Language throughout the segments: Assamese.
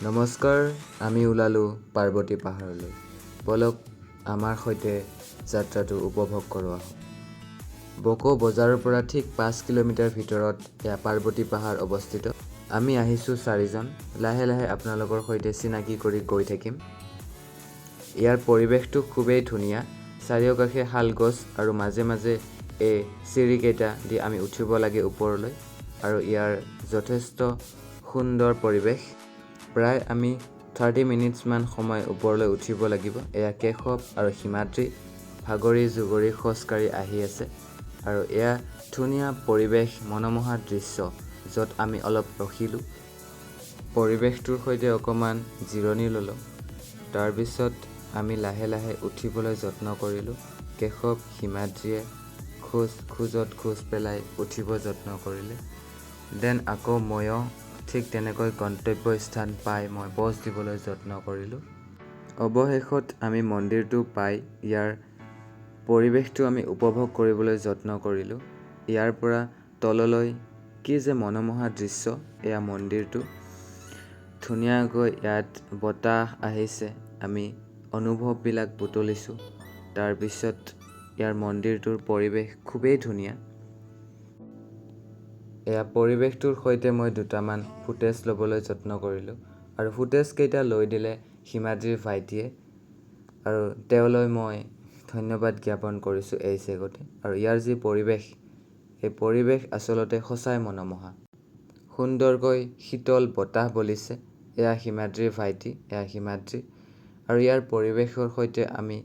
নমস্কাৰ, আমি ওলালোঁ পাৰ্বতী পাহাৰলৈ। বলক আমাৰ সৈতে যাত্ৰাটো উপভোগ কৰোঁ আহক। বকো বজাৰৰ পৰা ঠিক 5 কিলোমিটাৰ ভিতৰত এয়া পাৰ্বতী পাহাৰ অৱস্থিত। আমি আহিছোঁ 4জন। লাহে লাহে আপোনালোকৰ সৈতে চিনাকি কৰি গৈ থাকিম। ইয়াৰ পৰিৱেশটো খুবেই ধুনীয়া। চাৰিওকাষে শাল গছ আৰু মাজে মাজে এই চিৰিকেইটা দি আমি উঠিব লাগে ওপৰলৈ, আৰু ইয়াৰ যথেষ্ট সুন্দৰ পৰিৱেশ। প্ৰায় আমি 30 মিনিটছমান সময় ওপৰলৈ উঠিব লাগিব। এয়া কেশৱ আৰু হিমাদ্ৰী ভাগৰি জুগৰি খোজকাঢ়ি আহি আছে, আৰু এয়া ধুনীয়া পৰিৱেশ, মনোমোহা দৃশ্য, য'ত আমি অলপ ৰখিলোঁ। পৰিৱেশটোৰ সৈতে অকণমান জিৰণি ল'লোঁ। তাৰপিছত আমি লাহে লাহে উঠিবলৈ যত্ন কৰিলোঁ। কেশৱ হিমাদ্ৰীয়ে খোজত খোজ পেলাই উঠিব যত্ন কৰিলে। দেন আকৌ ময়ো ঠিক তেনেকৈ গন্তব্যস্থান পাই মই পজ দিবলৈ যত্ন কৰিলোঁ। অৱশেষত আমি মন্দিৰটো পাই ইয়াৰ পৰিৱেশটো আমি উপভোগ কৰিবলৈ যত্ন কৰিলোঁ। ইয়াৰ পৰা তললৈ কি যে মনোমোহা দৃশ্য। এয়া মন্দিৰটো ধুনীয়াকৈ, ইয়াত বতাহ আহিছে, আমি অনুভৱবিলাক বুটলিছোঁ। তাৰপিছত ইয়াৰ মন্দিৰটোৰ পৰিৱেশ খুবেই ধুনীয়া। এয়া পৰিৱেশটোৰ সৈতে মই দুটামান ফুটেজ ল'বলৈ যত্ন কৰিলোঁ, আৰু ফুটেজকেইটা লৈ দিলে হিমাদ্ৰীৰ ভাইটিয়ে, আৰু তেওঁলৈ মই ধন্যবাদ জ্ঞাপন কৰিছোঁ এই চেগতে। আৰু ইয়াৰ যি পৰিৱেশ, এই পৰিৱেশ আচলতে সঁচাই মনোমোহা। সুন্দৰকৈ শীতল বতাহ বলিছে। এয়া হিমাদ্ৰীৰ ভাইটি, এয়া হিমাদ্ৰী, আৰু ইয়াৰ পৰিৱেশৰ সৈতে আমি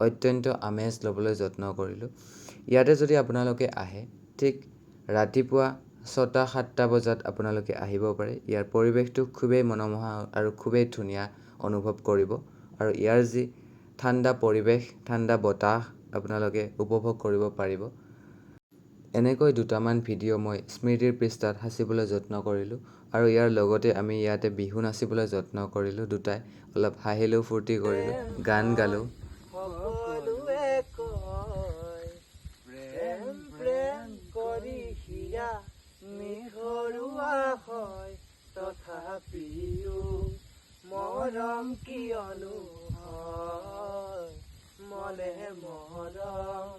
অত্যন্ত আমেজ ল'বলৈ যত্ন কৰিলোঁ। ইয়াতে যদি আপোনালোকে আহে, ঠিক ৰাতিপুৱা 6-7টা বজাত আপোনালোকে আহিব পাৰে। ইয়াৰ পৰিৱেশটো খুবেই মনোমোহা আৰু খুবেই ধুনীয়া অনুভৱ কৰিব, আৰু ইয়াৰ যি ঠাণ্ডা পৰিৱেশ, ঠাণ্ডা বতাহ আপোনালোকে উপভোগ কৰিব পাৰিব। এনেকৈ দুটামান ভিডিঅ' মই স্মৃতিৰ পৃষ্ঠাত সাঁচিবলৈ যত্ন কৰিলোঁ, আৰু ইয়াৰ লগতে আমি ইয়াতে বিহু নাচিবলৈ যত্ন কৰিলোঁ। দুটাই অলপ হাঁহিলোঁ, ফূৰ্তি কৰিলোঁ, গান গালোঁ। তথাপিও মৰম কিয়নো হয়, মনে মৰম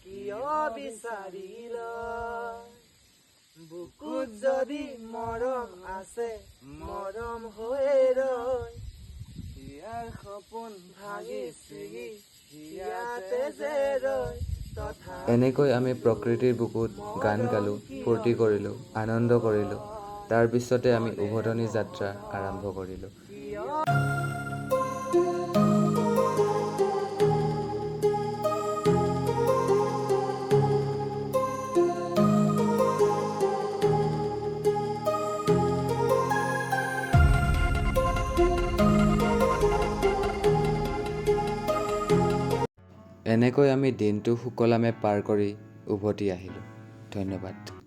কিয় বিচাৰি লয়, বুকুত যদি মৰম আছে, মৰম হৈ ৰয়, ইয়াৰ সপোন ভাঙি চিঙি ইয়াতে যে ৰয়। এনেকৈ আমি প্ৰকৃতিৰ বুকুত গান গালোঁ, ফূৰ্তি কৰিলোঁ, আনন্দ কৰিলোঁ। তাৰপিছতে আমি উভতনি যাত্ৰা আৰম্ভ কৰিলোঁ। এনেকৈ আমি দিনটো সুকলামে পাৰ কৰি উভতি আহিলোঁ। ধন্যবাদ।